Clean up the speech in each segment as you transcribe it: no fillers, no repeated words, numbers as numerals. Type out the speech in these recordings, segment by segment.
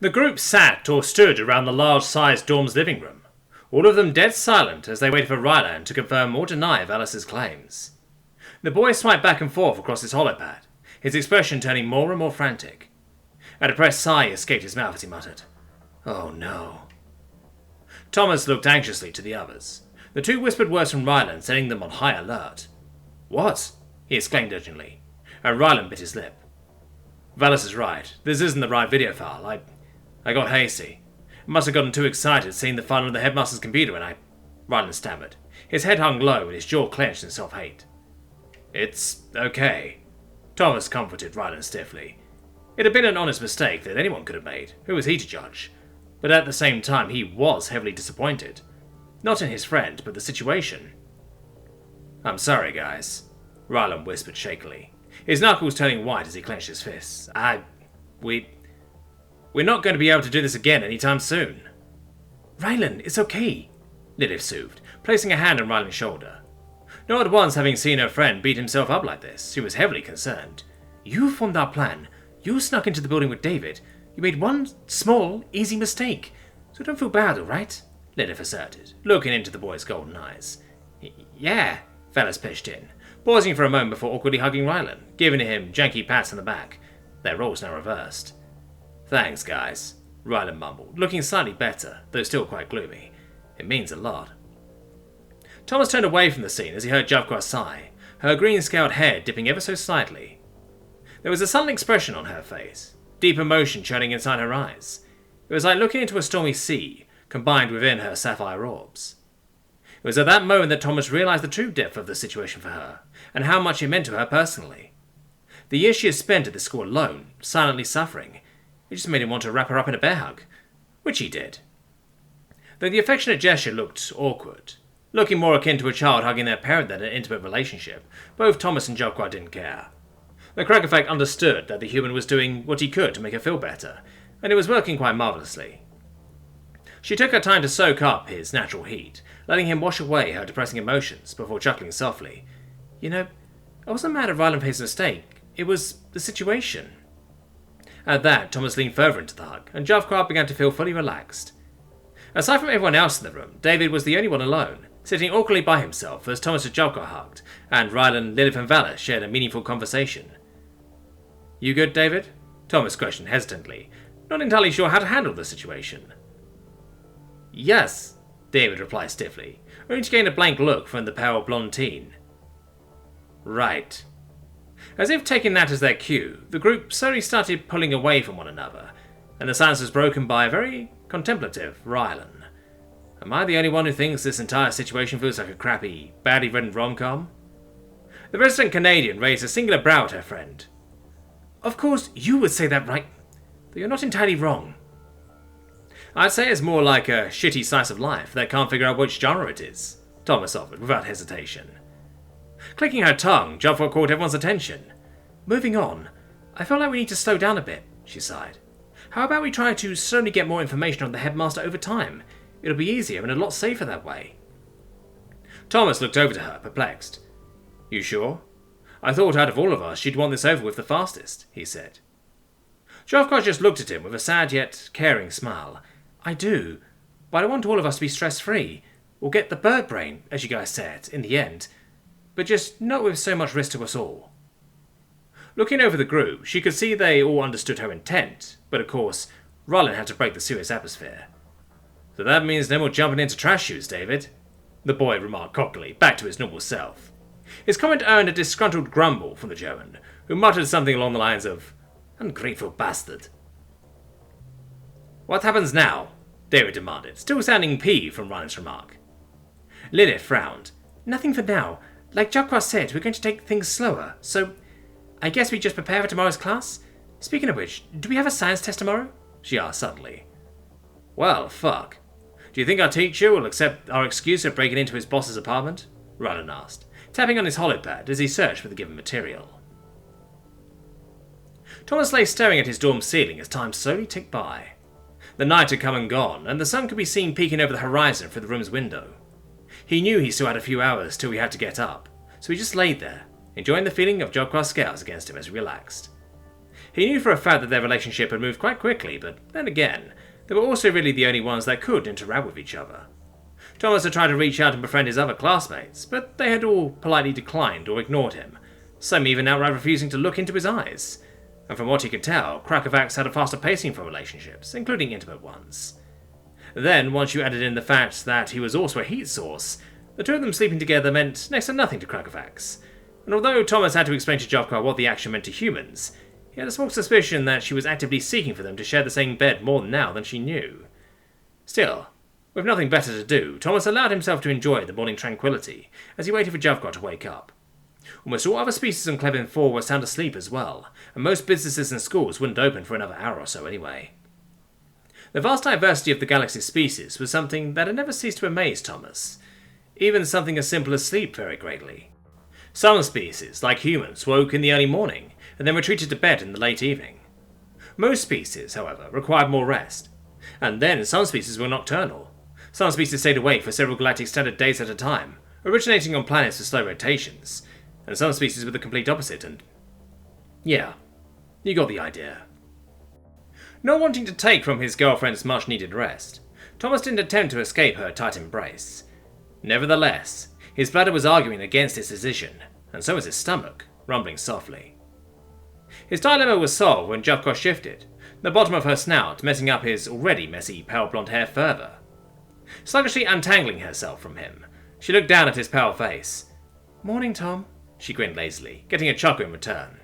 The group sat or stood around the large-sized dorm's living room, all of them dead silent as they waited for Rylan to confirm or deny Valis' claims. The boy swiped back and forth across his holopad, his expression turning more and more frantic. A depressed sigh escaped his mouth as he muttered, "Oh no." Thomas looked anxiously to the others. The two whispered words from Rylan, setting them on high alert. "What?" he exclaimed urgently, and Rylan bit his lip. "Valis is right. This isn't the right video file. I got hasty. Must have gotten too excited seeing the file on the headmaster's computer when Rylan stammered. His head hung low and his jaw clenched in self-hate. "It's okay." Thomas comforted Rylan stiffly. It had been an honest mistake that anyone could have made. Who was he to judge? But at the same time, he was heavily disappointed. Not in his friend, but the situation. "I'm sorry, guys," Rylan whispered shakily, his knuckles turning white as he clenched his fists. We're not going to be able to do this again anytime soon." "Rylan, it's okay," Lilith soothed, placing a hand on Rylan's shoulder. Not at once having seen her friend beat himself up like this, she was heavily concerned. "You formed our plan. You snuck into the building with David. You made one small, easy mistake. So don't feel bad, alright?" Lilith asserted, looking into the boy's golden eyes. "Yeah," Valis pitched in, pausing for a moment before awkwardly hugging Rylan, giving him janky pats on the back. Their roles now reversed. "Thanks, guys," Rylan mumbled, looking slightly better, though still quite gloomy. "It means a lot." Thomas turned away from the scene as he heard Joko sigh, her green-scaled hair dipping ever so slightly. There was a sullen expression on her face, deep emotion churning inside her eyes. It was like looking into a stormy sea, combined within her sapphire orbs. It was at that moment that Thomas realized the true depth of the situation for her, and how much it meant to her personally. The years she had spent at the school alone, silently suffering, it just made him want to wrap her up in a bear hug, which he did. Though the affectionate gesture looked awkward, looking more akin to a child hugging their parent than an intimate relationship, both Thomas and Joko didn't care. The Crackerfact understood that the human was doing what he could to make her feel better, and it was working quite marvellously. She took her time to soak up his natural heat, letting him wash away her depressing emotions before chuckling softly. I wasn't mad at Rylan for his mistake. It was the situation. At that, Thomas leaned further into the hug, and Joko began to feel fully relaxed. Aside from everyone else in the room, David was the only one alone, sitting awkwardly by himself as Thomas and Joko hugged, and Rylan, Lilith and Valis shared a meaningful conversation. "You good, David?" Thomas questioned hesitantly, not entirely sure how to handle the situation. "Yes," David replied stiffly, only to gain a blank look from the pale blonde teen. "Right." As if taking that as their cue, the group slowly started pulling away from one another, and the silence was broken by a very contemplative Rylan. "Am I the only one who thinks this entire situation feels like a crappy, badly written rom-com?" The resident Canadian raised a singular brow at her friend. "Of course you would say that, right? Though you're not entirely wrong." "I'd say it's more like a shitty slice of life that can't figure out which genre it is," Thomas offered without hesitation. Clicking her tongue, Joko caught everyone's attention. "Moving on, I feel like we need to slow down a bit," she sighed. "How about we try to slowly get more information on the headmaster over time? It'll be easier and a lot safer that way." Thomas looked over to her, perplexed. "You sure? I thought out of all of us she'd want this over with the fastest," he said. Joko just looked at him with a sad yet caring smile. "I do, but I want all of us to be stress-free. We'll get the bird brain, as you guys said, in the end. But just not with so much risk to us all." Looking over the group, she could see they all understood her intent, but of course, Rylan had to break the serious atmosphere. "So that means no more jumping into trash chutes, David," the boy remarked cockily, back to his normal self. His comment earned a disgruntled grumble from the German, who muttered something along the lines of, "Ungrateful bastard." "What happens now?" David demanded, still sounding peeved from Rylan's remark. Lilith frowned. "Nothing for now. Like Joko said, we're going to take things slower, so I guess we just prepare for tomorrow's class? Speaking of which, do we have a science test tomorrow?" she asked suddenly. "Well, fuck. Do you think our teacher will accept our excuse of breaking into his boss's apartment?" Rylan asked, tapping on his holopad as he searched for the given material. Thomas lay staring at his dorm ceiling as time slowly ticked by. The night had come and gone, and the sun could be seen peeking over the horizon through the room's window. He knew he still had a few hours till he had to get up, so he just laid there, enjoying the feeling of Joko's scales against him as he relaxed. He knew for a fact that their relationship had moved quite quickly, but then again, they were also really the only ones that could interact with each other. Thomas had tried to reach out and befriend his other classmates, but they had all politely declined or ignored him, some even outright refusing to look into his eyes. And from what he could tell, Crackervax had a faster pacing for relationships, including intimate ones. Then, once you added in the fact that he was also a heat source, the two of them sleeping together meant next to nothing to Crackervax. And although Thomas had to explain to Joko what the action meant to humans, he had a small suspicion that she was actively seeking for them to share the same bed more now than she knew. Still, with nothing better to do, Thomas allowed himself to enjoy the morning tranquility as he waited for Joko to wake up. Almost all other species on Clevin 4 were sound asleep as well, and most businesses and schools wouldn't open for another hour or so anyway. The vast diversity of the galaxy's species was something that had never ceased to amaze Thomas. Even something as simple as sleep varied greatly. Some species, like humans, woke in the early morning, and then retreated to bed in the late evening. Most species, however, required more rest. And then some species were nocturnal. Some species stayed awake for several galactic standard days at a time, originating on planets with slow rotations, and some species were the complete opposite, and yeah, you got the idea. Not wanting to take from his girlfriend's much-needed rest, Thomas didn't attempt to escape her tight embrace. Nevertheless, his bladder was arguing against his decision, and so was his stomach, rumbling softly. His dilemma was solved when Joko shifted, the bottom of her snout messing up his already messy pale blonde hair further. Sluggishly untangling herself from him, she looked down at his pale face. "Morning, Tom," she grinned lazily, getting a chuckle in return.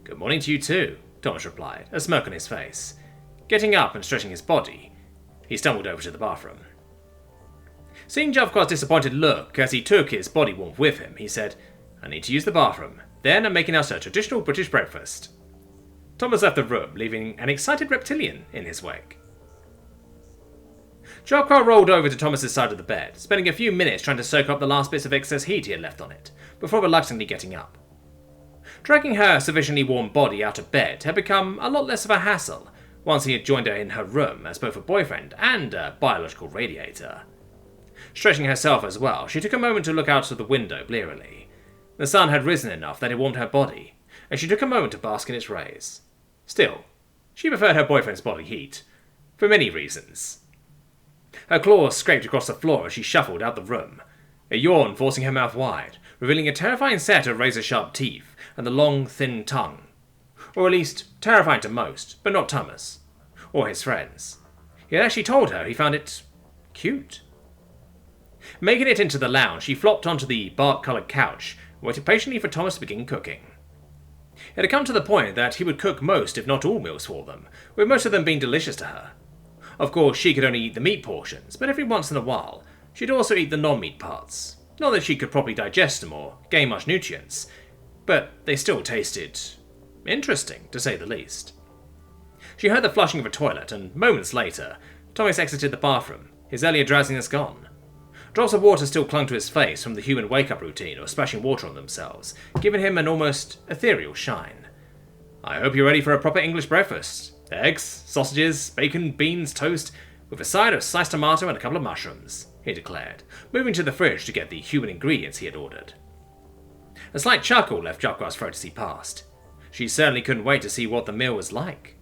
"Good morning to you too," Thomas replied, a smirk on his face. Getting up and stretching his body, he stumbled over to the bathroom. Seeing Joko's disappointed look as he took his body warmth with him, he said, "I need to use the bathroom. Then I'm making us a traditional British breakfast." Thomas left the room, leaving an excited reptilian in his wake. Joko rolled over to Thomas's side of the bed, spending a few minutes trying to soak up the last bits of excess heat he had left on it, before reluctantly getting up. Dragging her sufficiently warm body out of bed had become a lot less of a hassle once he had joined her in her room as both a boyfriend and a biological radiator. Stretching herself as well, she took a moment to look out of the window blearily. The sun had risen enough that it warmed her body, and she took a moment to bask in its rays. Still, she preferred her boyfriend's body heat, for many reasons. Her claws scraped across the floor as she shuffled out the room, a yawn forcing her mouth wide, revealing a terrifying set of razor-sharp teeth and a long, thin tongue. Or at least, terrifying to most, but not Thomas. Or his friends. He had actually told her he found it cute. Making it into the lounge, she flopped onto the bark-coloured couch and waited patiently for Thomas to begin cooking. It had come to the point that he would cook most, if not all, meals for them, with most of them being delicious to her. Of course, she could only eat the meat portions, but every once in a while, she'd also eat the non-meat parts. Not that she could properly digest them or gain much nutrients, but they still tasted interesting, to say the least. She heard the flushing of a toilet, and moments later, Thomas exited the bathroom, his earlier drowsiness gone. Drops of water still clung to his face from the human wake-up routine or splashing water on themselves, giving him an almost ethereal shine. "I hope you're ready for a proper English breakfast. Eggs, sausages, bacon, beans, toast, with a side of sliced tomato and a couple of mushrooms," he declared, moving to the fridge to get the human ingredients he had ordered. A slight chuckle left Joko's throat as he passed. She certainly couldn't wait to see what the meal was like.